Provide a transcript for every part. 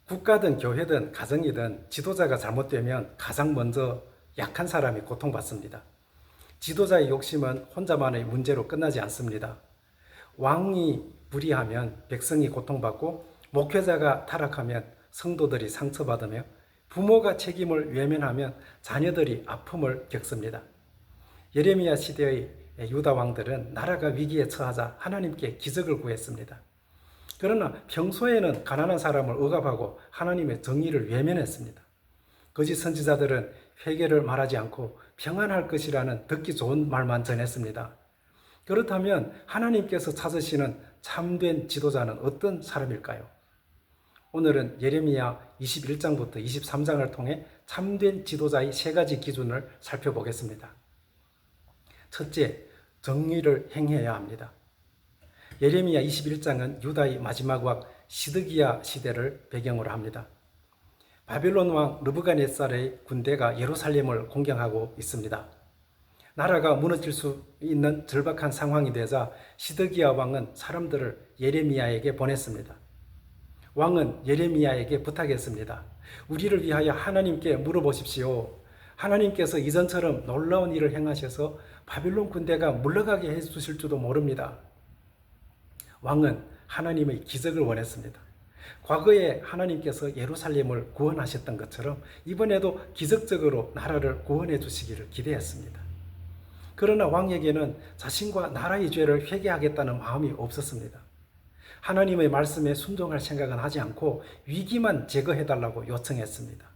국가든 교회든 가정이든 지도자가 잘못되면 가장 먼저 약한 사람이 고통받습니다. 지도자의 욕심은 혼자만의 문제로 끝나지 않습니다. 왕이 불의하면 백성이 고통받고, 목회자가 타락하면 성도들이 상처받으며, 부모가 책임을 외면하면 자녀들이 아픔을 겪습니다. 예레미야 시대의 유다 왕들은 나라가 위기에 처하자 하나님께 기적을 구했습니다. 그러나 평소에는 가난한 사람을 억압하고 하나님의 정의를 외면했습니다. 거짓 선지자들은 회개를 말하지 않고 평안할 것이라는 듣기 좋은 말만 전했습니다. 그렇다면 하나님께서 찾으시는 참된 지도자는 어떤 사람일까요? 오늘은 예레미야 21장부터 23장을 통해 참된 지도자의 세 가지 기준을 살펴보겠습니다. 첫째, 정의를 행해야 합니다. 예레미야 21장은 유다의 마지막 왕 시드기야 시대를 배경으로 합니다. 바벨론 왕 느부갓네살의 군대가 예루살렘을 공격하고 있습니다. 나라가 무너질 수 있는 절박한 상황이 되자 시드기야 왕은 사람들을 예레미야에게 보냈습니다. 왕은 예레미야에게 부탁했습니다. 우리를 위하여 하나님께 물어보십시오. 하나님께서 이전처럼 놀라운 일을 행하셔서 바벨론 군대가 물러가게 해주실지도 모릅니다. 왕은 하나님의 기적을 원했습니다. 과거에 하나님께서 예루살렘을 구원하셨던 것처럼 이번에도 기적적으로 나라를 구원해 주시기를 기대했습니다. 그러나 왕에게는 자신과 나라의 죄를 회개하겠다는 마음이 없었습니다. 하나님의 말씀에 순종할 생각은 하지 않고 위기만 제거해달라고 요청했습니다.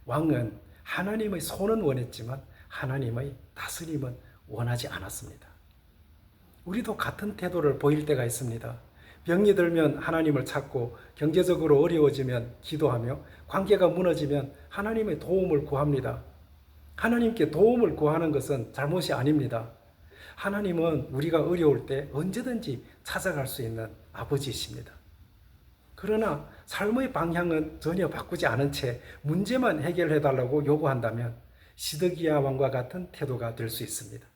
왕은 하나님의 손은 원했지만 하나님의 다스림은 원하지 않았습니다. 우리도 같은 태도를 보일 때가 있습니다. 병이 들면 하나님을 찾고, 경제적으로 어려워지면 기도하며, 관계가 무너지면 하나님의 도움을 구합니다. 하나님께 도움을 구하는 것은 잘못이 아닙니다. 하나님은 우리가 어려울 때 언제든지 찾아갈 수 있는 아버지이십니다. 그러나 삶의 방향은 전혀 바꾸지 않은 채 문제만 해결해달라고 요구한다면 시드기야 왕과 같은 태도가 될 수 있습니다.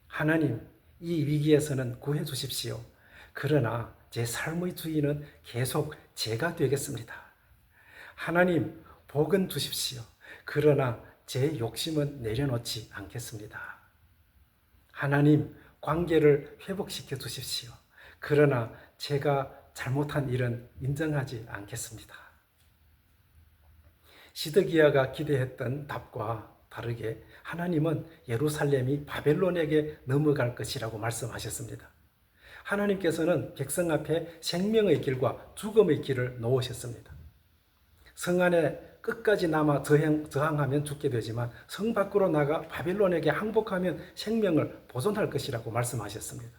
하나님, 이 위기에서는 구해 주십시오. 그러나 제 삶의 주인은 계속 제가 되겠습니다. 하나님, 복은 주십시오. 그러나 제 욕심은 내려놓지 않겠습니다. 하나님, 관계를 회복시켜 주십시오. 그러나 제가 잘못한 일은 인정하지 않겠습니다. 시드기야가 기대했던 답과 다르게 하나님은 예루살렘이 바벨론에게 넘어갈 것이라고 말씀하셨습니다. 하나님께서는 백성 앞에 생명의 길과 죽음의 길을 놓으셨습니다. 성 안에 끝까지 남아 저항하면 죽게 되지만 성 밖으로 나가 바벨론에게 항복하면 생명을 보존할 것이라고 말씀하셨습니다.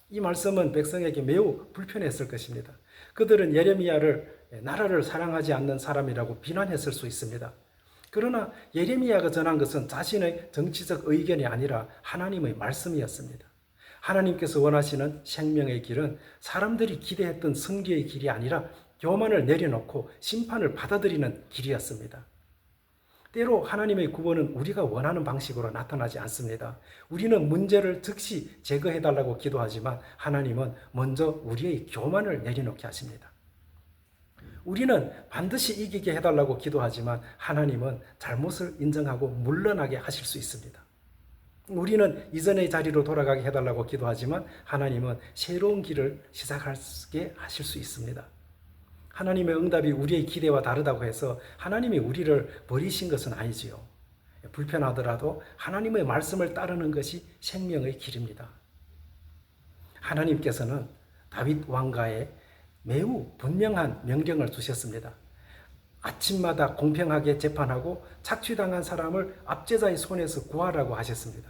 이 말씀은 백성에게 매우 불편했을 것입니다. 그들은 예레미야를 나라를 사랑하지 않는 사람이라고 비난했을 수 있습니다. 그러나 예레미야가 전한 것은 자신의 정치적 의견이 아니라 하나님의 말씀이었습니다. 하나님께서 원하시는 생명의 길은 사람들이 기대했던 성기의 길이 아니라 교만을 내려놓고 심판을 받아들이는 길이었습니다. 때로 하나님의 구원은 우리가 원하는 방식으로 나타나지 않습니다. 우리는 문제를 즉시 제거해달라고 기도하지만 하나님은 먼저 우리의 교만을 내려놓게 하십니다. 우리는 반드시 이기게 해달라고 기도하지만 하나님은 잘못을 인정하고 물러나게 하실 수 있습니다. 우리는 이전의 자리로 돌아가게 해달라고 기도하지만 하나님은 새로운 길을 시작하게 하실 수 있습니다. 하나님의 응답이 우리의 기대와 다르다고 해서 하나님이 우리를 버리신 것은 아니지요. 불편하더라도 하나님의 말씀을 따르는 것이 생명의 길입니다. 하나님께서는 다윗 왕가에 매우 분명한 명령을 주셨습니다. 아침마다 공평하게 재판하고 착취당한 사람을 압제자의 손에서 구하라고 하셨습니다.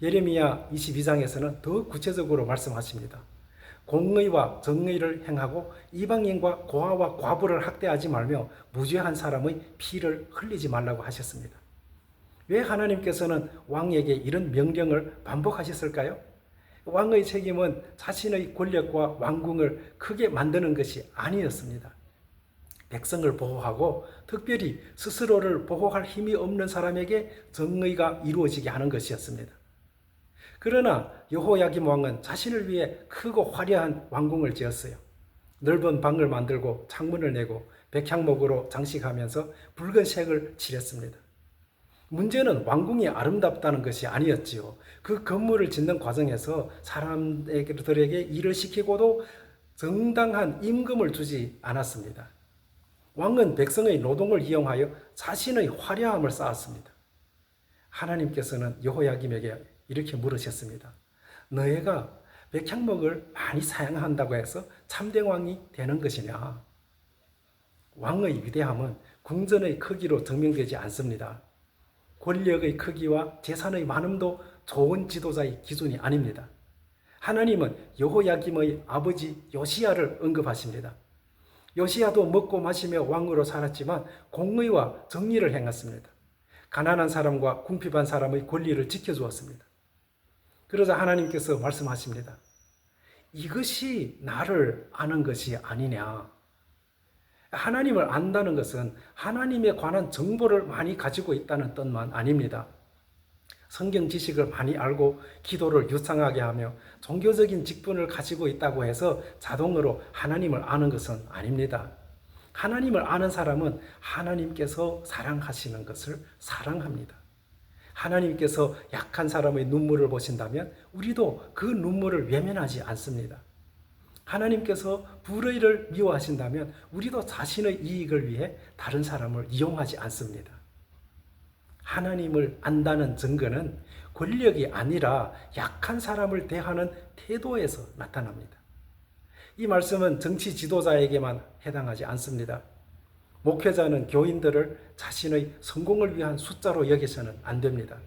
예레미야 22장에서는 더 구체적으로 말씀하십니다. 공의와 정의를 행하고 이방인과 고아와 과부를 학대하지 말며 무죄한 사람의 피를 흘리지 말라고 하셨습니다. 왜 하나님께서는 왕에게 이런 명령을 반복하셨을까요? 왕의 책임은 자신의 권력과 왕궁을 크게 만드는 것이 아니었습니다. 백성을 보호하고 특별히 스스로를 보호할 힘이 없는 사람에게 정의가 이루어지게 하는 것이었습니다. 그러나 여호야김 왕은 자신을 위해 크고 화려한 왕궁을 지었어요. 넓은 방을 만들고 창문을 내고 백향목으로 장식하면서 붉은색을 칠했습니다. 문제는 왕궁이 아름답다는 것이 아니었지요. 그 건물을 짓는 과정에서 사람들에게 일을 시키고도 정당한 임금을 주지 않았습니다. 왕은 백성의 노동을 이용하여 자신의 화려함을 쌓았습니다. 하나님께서는 여호야김에게 이렇게 물으셨습니다. 너희가 백향목을 많이 사용한다고 해서 참된 왕이 되는 것이냐? 왕의 위대함은 궁전의 크기로 증명되지 않습니다. 권력의 크기와 재산의 많음도 좋은 지도자의 기준이 아닙니다. 하나님은 여호야김의 아버지 요시야를 언급하십니다. 요시야도 먹고 마시며 왕으로 살았지만 공의와 정의를 행했습니다. 가난한 사람과 궁핍한 사람의 권리를 지켜주었습니다. 그러자 하나님께서 말씀하십니다. 이것이 나를 아는 것이 아니냐. 하나님을 안다는 것은 하나님에 관한 정보를 많이 가지고 있다는 뜻만 아닙니다. 성경 지식을 많이 알고 기도를 유창하게 하며 종교적인 직분을 가지고 있다고 해서 자동으로 하나님을 아는 것은 아닙니다. 하나님을 아는 사람은 하나님께서 사랑하시는 것을 사랑합니다. 하나님께서 약한 사람의 눈물을 보신다면 우리도 그 눈물을 외면하지 않습니다. 하나님께서 불의를 미워하신다면 우리도 자신의 이익을 위해 다른 사람을 이용하지 않습니다. 하나님을 안다는 증거는 권력이 아니라 약한 사람을 대하는 태도에서 나타납니다. 이 말씀은 정치 지도자에게만 해당하지 않습니다. 목회자는 교인들을 자신의 성공을 위한 숫자로 여기서는 안 됩니다.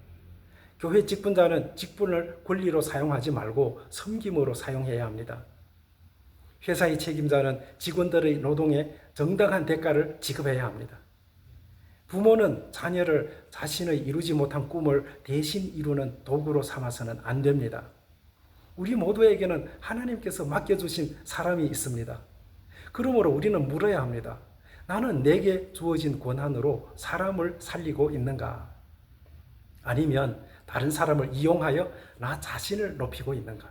교회 직분자는 직분을 권리로 사용하지 말고 섬김으로 사용해야 합니다. 회사의 책임자는 직원들의 노동에 정당한 대가를 지급해야 합니다. 부모는 자녀를 자신의 이루지 못한 꿈을 대신 이루는 도구로 삼아서는 안 됩니다. 우리 모두에게는 하나님께서 맡겨주신 사람이 있습니다. 그러므로 우리는 물어야 합니다. 나는 내게 주어진 권한으로 사람을 살리고 있는가? 아니면 다른 사람을 이용하여 나 자신을 높이고 있는가?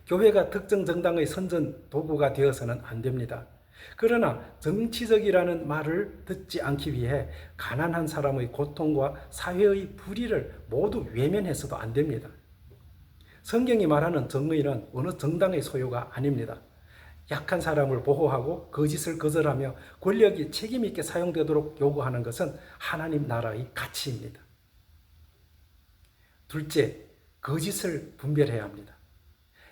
교회가 특정 정당의 선전 도구가 되어서는 안 됩니다. 그러나 정치적이라는 말을 듣지 않기 위해 가난한 사람의 고통과 사회의 불의를 모두 외면해서도 안 됩니다. 성경이 말하는 정의는 어느 정당의 소유가 아닙니다. 약한 사람을 보호하고 거짓을 거절하며 권력이 책임 있게 사용되도록 요구하는 것은 하나님 나라의 가치입니다. 둘째, 거짓을 분별해야 합니다.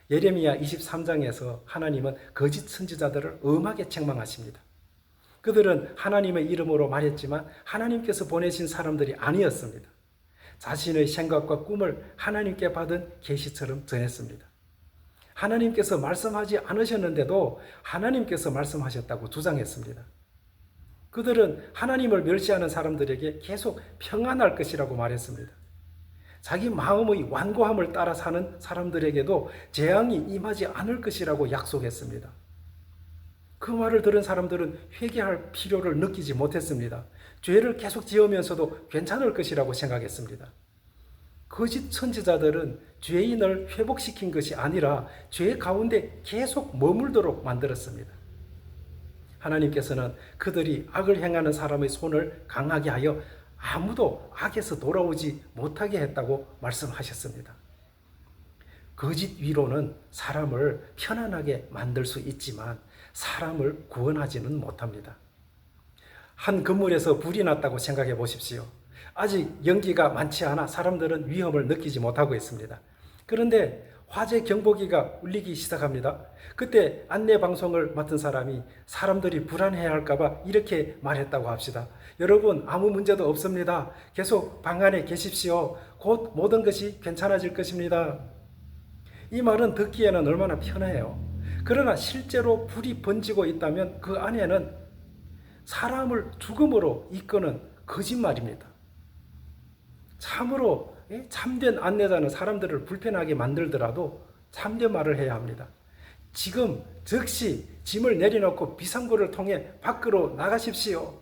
예레미야 23장에서 하나님은 거짓 선지자들을 엄하게 책망하십니다. 그들은 하나님의 이름으로 말했지만 하나님께서 보내신 사람들이 아니었습니다. 자신의 생각과 꿈을 하나님께 받은 계시처럼 전했습니다. 하나님께서 말씀하지 않으셨는데도 하나님께서 말씀하셨다고 주장했습니다. 그들은 하나님을 멸시하는 사람들에게 계속 평안할 것이라고 말했습니다. 자기 마음의 완고함을 따라 사는 사람들에게도 재앙이 임하지 않을 것이라고 약속했습니다. 그 말을 들은 사람들은 회개할 필요를 느끼지 못했습니다. 죄를 계속 지으면서도 괜찮을 것이라고 생각했습니다. 거짓 선지자들은 죄인을 회복시킨 것이 아니라 죄 가운데 계속 머물도록 만들었습니다. 하나님께서는 그들이 악을 행하는 사람의 손을 강하게 하여 아무도 악에서 돌아오지 못하게 했다고 말씀하셨습니다. 거짓 위로는 사람을 편안하게 만들 수 있지만 사람을 구원하지는 못합니다. 한 건물에서 불이 났다고 생각해 보십시오. 아직 연기가 많지 않아 사람들은 위험을 느끼지 못하고 있습니다. 그런데 화재 경보기가 울리기 시작합니다. 그때 안내 방송을 맡은 사람이 사람들이 불안해할까 봐 이렇게 말했다고 합시다. 여러분, 아무 문제도 없습니다. 계속 방 안에 계십시오. 곧 모든 것이 괜찮아질 것입니다. 이 말은 듣기에는 얼마나 편해요. 그러나 실제로 불이 번지고 있다면 그 안에는 사람을 죽음으로 이끄는 거짓말입니다. 참으로 참된 안내자는 사람들을 불편하게 만들더라도 참된 말을 해야 합니다. 지금 즉시 짐을 내려놓고 비상구를 통해 밖으로 나가십시오.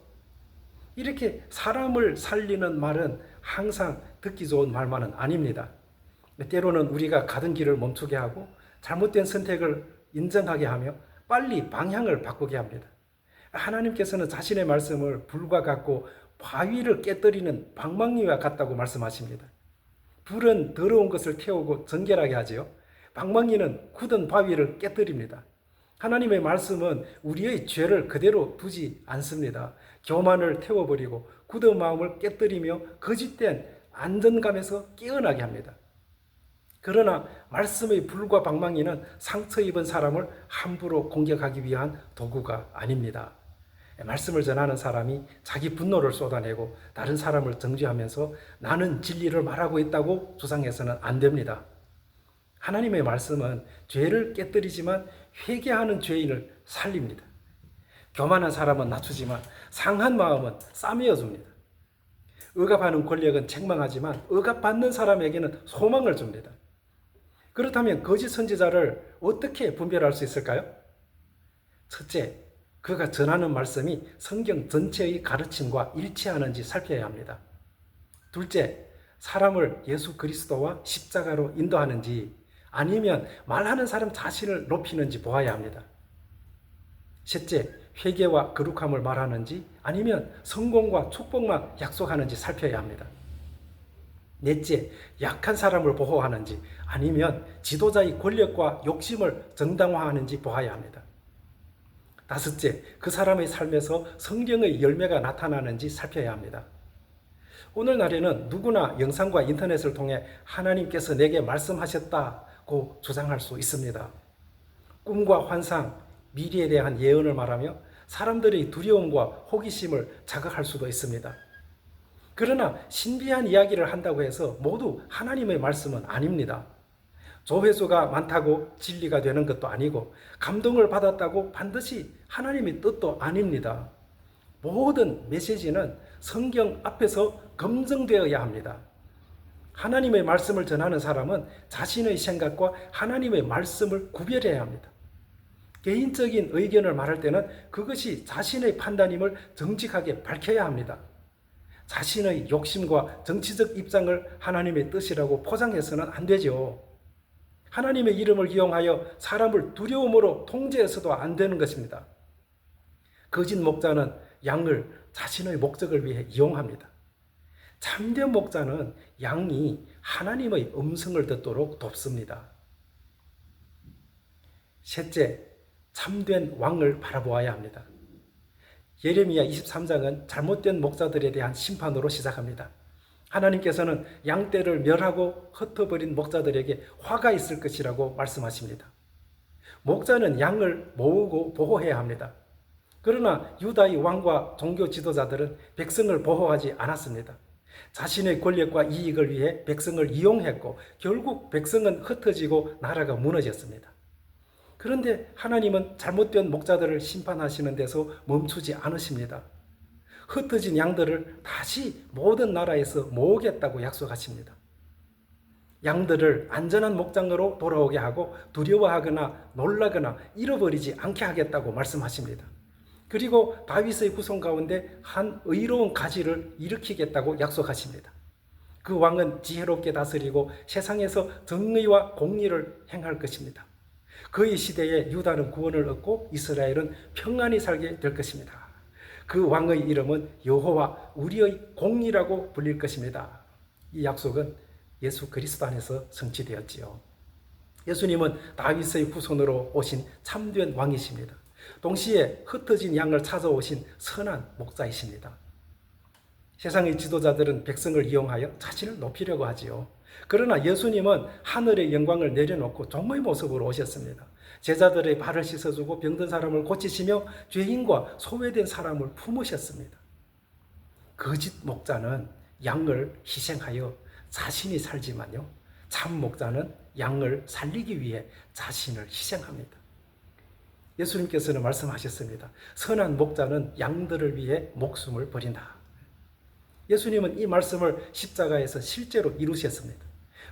이렇게 사람을 살리는 말은 항상 듣기 좋은 말만은 아닙니다. 때로는 우리가 가던 길을 멈추게 하고 잘못된 선택을 인정하게 하며 빨리 방향을 바꾸게 합니다. 하나님께서는 자신의 말씀을 불과 같고 바위를 깨뜨리는 방망이와 같다고 말씀하십니다. 불은 더러운 것을 태우고 정결하게 하지요. 방망이는 굳은 바위를 깨뜨립니다. 하나님의 말씀은 우리의 죄를 그대로 두지 않습니다. 교만을 태워버리고 굳은 마음을 깨뜨리며 거짓된 안전감에서 깨어나게 합니다. 그러나 말씀의 불과 방망이는 상처 입은 사람을 함부로 공격하기 위한 도구가 아닙니다. 말씀을 전하는 사람이 자기 분노를 쏟아내고 다른 사람을 정죄하면서 나는 진리를 말하고 있다고 주장해서는 안 됩니다. 하나님의 말씀은 죄를 깨뜨리지만 회개하는 죄인을 살립니다. 교만한 사람은 낮추지만 상한 마음은 싸매어 줍니다. 억압하는 권력은 책망하지만 억압받는 사람에게는 소망을 줍니다. 그렇다면 거짓 선지자를 어떻게 분별할 수 있을까요? 첫째, 그가 전하는 말씀이 성경 전체의 가르침과 일치하는지 살펴야 합니다. 둘째, 사람을 예수 그리스도와 십자가로 인도하는지 아니면 말하는 사람 자신을 높이는지 보아야 합니다. 셋째, 회개와 거룩함을 말하는지 아니면 성공과 축복만 약속하는지 살펴야 합니다. 넷째, 약한 사람을 보호하는지 아니면 지도자의 권력과 욕심을 정당화하는지 보아야 합니다. 다섯째, 그 사람의 삶에서 성경의 열매가 나타나는지 살펴야 합니다. 오늘날에는 누구나 영상과 인터넷을 통해 하나님께서 내게 말씀하셨다고 주장할 수 있습니다. 꿈과 환상, 미래에 대한 예언을 말하며 사람들의 두려움과 호기심을 자극할 수도 있습니다. 그러나 신비한 이야기를 한다고 해서 모두 하나님의 말씀은 아닙니다. 조회수가 많다고 진리가 되는 것도 아니고 감동을 받았다고 반드시 하나님의 뜻도 아닙니다. 모든 메시지는 성경 앞에서 검증되어야 합니다. 하나님의 말씀을 전하는 사람은 자신의 생각과 하나님의 말씀을 구별해야 합니다. 개인적인 의견을 말할 때는 그것이 자신의 판단임을 정직하게 밝혀야 합니다. 자신의 욕심과 정치적 입장을 하나님의 뜻이라고 포장해서는 안 되죠. 하나님의 이름을 이용하여 사람을 두려움으로 통제해서도 안 되는 것입니다. 거짓 목자는 양을 자신의 목적을 위해 이용합니다. 참된 목자는 양이 하나님의 음성을 듣도록 돕습니다. 셋째, 참된 왕을 바라보아야 합니다. 예레미야 23장은 잘못된 목자들에 대한 심판으로 시작합니다. 하나님께서는 양떼를 멸하고 흩어버린 목자들에게 화가 있을 것이라고 말씀하십니다. 목자는 양을 모으고 보호해야 합니다. 그러나 유다의 왕과 종교 지도자들은 백성을 보호하지 않았습니다. 자신의 권력과 이익을 위해 백성을 이용했고 결국 백성은 흩어지고 나라가 무너졌습니다. 그런데 하나님은 잘못된 목자들을 심판하시는 데서 멈추지 않으십니다. 흩어진 양들을 다시 모든 나라에서 모으겠다고 약속하십니다. 양들을 안전한 목장으로 돌아오게 하고 두려워하거나 놀라거나 잃어버리지 않게 하겠다고 말씀하십니다. 그리고 다윗의 후손 가운데 한 의로운 가지를 일으키겠다고 약속하십니다. 그 왕은 지혜롭게 다스리고 세상에서 정의와 공의를 행할 것입니다. 그의 시대에 유다는 구원을 얻고 이스라엘은 평안히 살게 될 것입니다. 그 왕의 이름은 여호와 우리의 공이라고 불릴 것입니다. 이 약속은 예수 그리스도 안에서 성취되었지요. 예수님은 다윗의 후손으로 오신 참된 왕이십니다. 동시에 흩어진 양을 찾아오신 선한 목자이십니다. 세상의 지도자들은 백성을 이용하여 자신을 높이려고 하지요. 그러나 예수님은 하늘의 영광을 내려놓고 종의 모습으로 오셨습니다. 제자들의 발을 씻어주고 병든 사람을 고치시며 죄인과 소외된 사람을 품으셨습니다. 거짓 목자는 양을 희생하여 자신이 살지만요, 참 목자는 양을 살리기 위해 자신을 희생합니다. 예수님께서는 말씀하셨습니다. 선한 목자는 양들을 위해 목숨을 버린다. 예수님은 이 말씀을 십자가에서 실제로 이루셨습니다.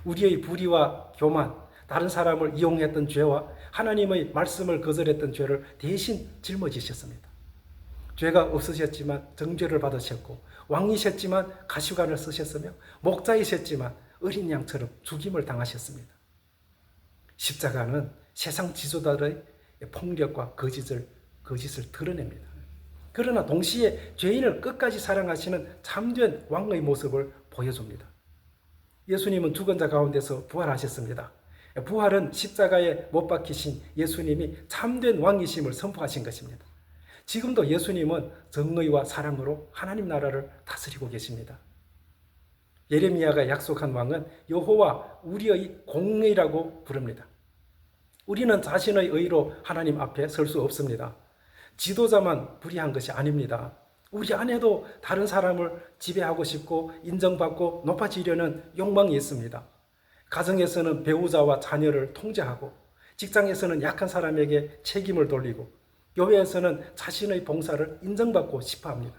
우리의 불의와 교만, 다른 사람을 이용했던 죄와 하나님의 말씀을 거절했던 죄를 대신 짊어지셨습니다. 죄가 없으셨지만 정죄를 받으셨고 왕이셨지만 가시관을 쓰셨으며 목자이셨지만 어린 양처럼 죽임을 당하셨습니다. 십자가는 세상 지도자들의 폭력과 거짓을 드러냅니다. 그러나 동시에 죄인을 끝까지 사랑하시는 참된 왕의 모습을 보여줍니다. 예수님은 죽은 자 가운데서 부활하셨습니다. 부활은 십자가에 못 박히신 예수님이 참된 왕이심을 선포하신 것입니다. 지금도 예수님은 정의와 사랑으로 하나님 나라를 다스리고 계십니다. 예레미야가 약속한 왕은 여호와 우리의 공의라고 부릅니다. 우리는 자신의 의로 하나님 앞에 설 수 없습니다. 지도자만 불의한 것이 아닙니다. 우리 안에도 다른 사람을 지배하고 싶고 인정받고 높아지려는 욕망이 있습니다. 가정에서는 배우자와 자녀를 통제하고, 직장에서는 약한 사람에게 책임을 돌리고, 교회에서는 자신의 봉사를 인정받고 싶어 합니다.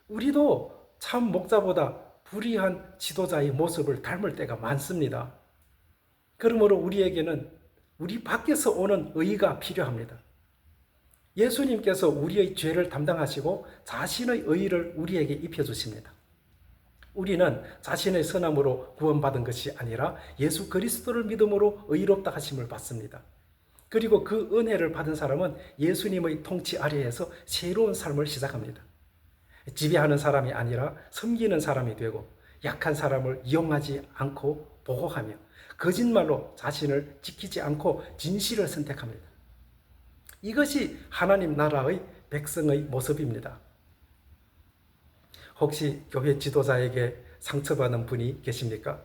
우리도 참 목자보다 불의한 지도자의 모습을 닮을 때가 많습니다. 그러므로 우리에게는 우리 밖에서 오는 의가 필요합니다. 예수님께서 우리의 죄를 담당하시고 자신의 의를 우리에게 입혀주십니다. 우리는 자신의 선함으로 구원받은 것이 아니라 예수 그리스도를 믿음으로 의롭다 하심을 받습니다. 그리고 그 은혜를 받은 사람은 예수님의 통치 아래에서 새로운 삶을 시작합니다. 지배하는 사람이 아니라 섬기는 사람이 되고, 약한 사람을 이용하지 않고 보호하며, 거짓말로 자신을 지키지 않고 진실을 선택합니다. 이것이 하나님 나라의 백성의 모습입니다. 혹시 교회 지도자에게 상처받은 분이 계십니까?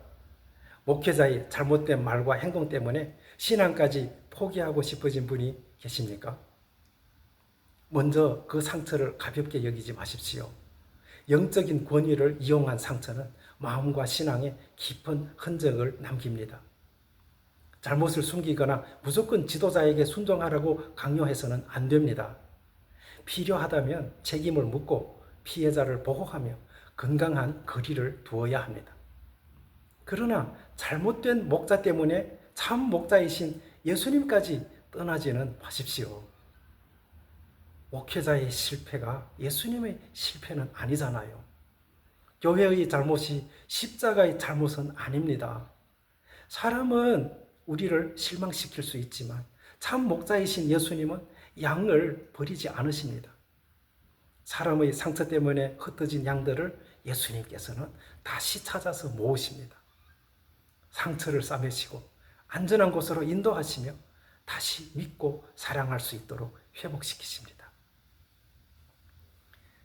목회자의 잘못된 말과 행동 때문에 신앙까지 포기하고 싶어진 분이 계십니까? 먼저 그 상처를 가볍게 여기지 마십시오. 영적인 권위를 이용한 상처는 마음과 신앙에 깊은 흔적을 남깁니다. 잘못을 숨기거나 무조건 지도자에게 순종하라고 강요해서는 안 됩니다. 필요하다면 책임을 묻고 피해자를 보호하며 건강한 거리를 두어야 합니다. 그러나 잘못된 목자 때문에 참 목자이신 예수님까지 떠나지는 마십시오. 목회자의 실패가 예수님의 실패는 아니잖아요. 교회의 잘못이 십자가의 잘못은 아닙니다. 사람은 우리를 실망시킬 수 있지만 참 목자이신 예수님은 양을 버리지 않으십니다. 사람의 상처 때문에 흩어진 양들을 예수님께서는 다시 찾아서 모으십니다. 상처를 싸매시고 안전한 곳으로 인도하시며 다시 믿고 사랑할 수 있도록 회복시키십니다.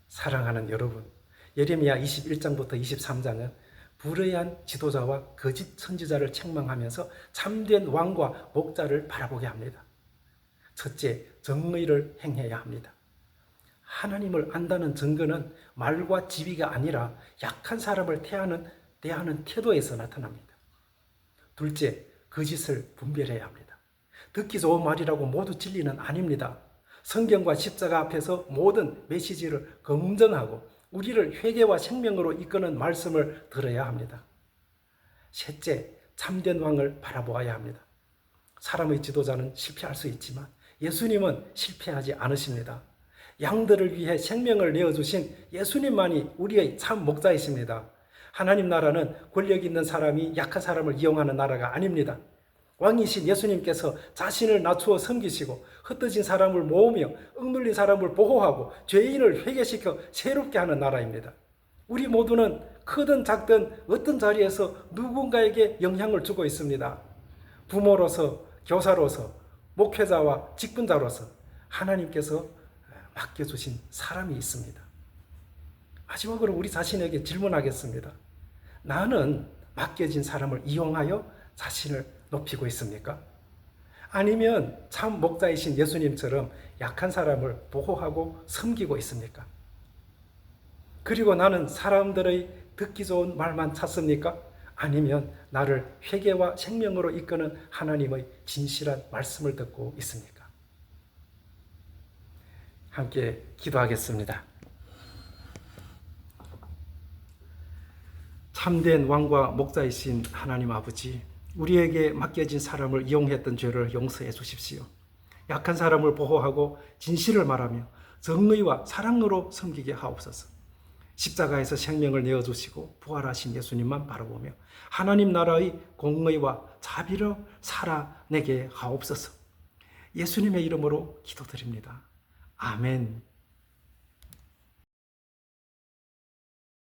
사랑하는 여러분, 예레미야 21장부터 23장은 불의한 지도자와 거짓 선지자를 책망하면서 참된 왕과 목자를 바라보게 합니다. 첫째, 정의를 행해야 합니다. 하나님을 안다는 증거는 말과 지위가 아니라 약한 사람을 대하는 태도에서 나타납니다. 둘째, 거짓을 분별해야 합니다. 듣기 좋은 말이라고 모두 진리는 아닙니다. 성경과 십자가 앞에서 모든 메시지를 검증하고 우리를 회개와 생명으로 이끄는 말씀을 들어야 합니다. 셋째, 참된 왕을 바라보아야 합니다. 사람의 지도자는 실패할 수 있지만 예수님은 실패하지 않으십니다. 양들을 위해 생명을 내어주신 예수님만이 우리의 참 목자이십니다. 하나님 나라는 권력 있는 사람이 약한 사람을 이용하는 나라가 아닙니다. 왕이신 예수님께서 자신을 낮추어 섬기시고 흩어진 사람을 모으며 억눌린 사람을 보호하고 죄인을 회개시켜 새롭게 하는 나라입니다. 우리 모두는 크든 작든 어떤 자리에서 누군가에게 영향을 주고 있습니다. 부모로서, 교사로서, 목회자와 직분자로서 하나님께서 맡겨주신 사람이 있습니다. 마지막으로 우리 자신에게 질문하겠습니다. 나는 맡겨진 사람을 이용하여 자신을 높이고 있습니까? 아니면 참 목자이신 예수님처럼 약한 사람을 보호하고 섬기고 있습니까? 그리고 나는 사람들의 듣기 좋은 말만 찾습니까? 아니면 나를 회개와 생명으로 이끄는 하나님의 진실한 말씀을 듣고 있습니까? 함께 기도하겠습니다. 참된 왕과 목자이신 하나님 아버지, 우리에게 맡겨진 사람을 이용했던 죄를 용서해 주십시오. 약한 사람을 보호하고 진실을 말하며 정의와 사랑으로 섬기게 하옵소서. 십자가에서 생명을 내어주시고 부활하신 예수님만 바라보며 하나님 나라의 공의와 자비를 살아내게 하옵소서. 예수님의 이름으로 기도드립니다. 아멘.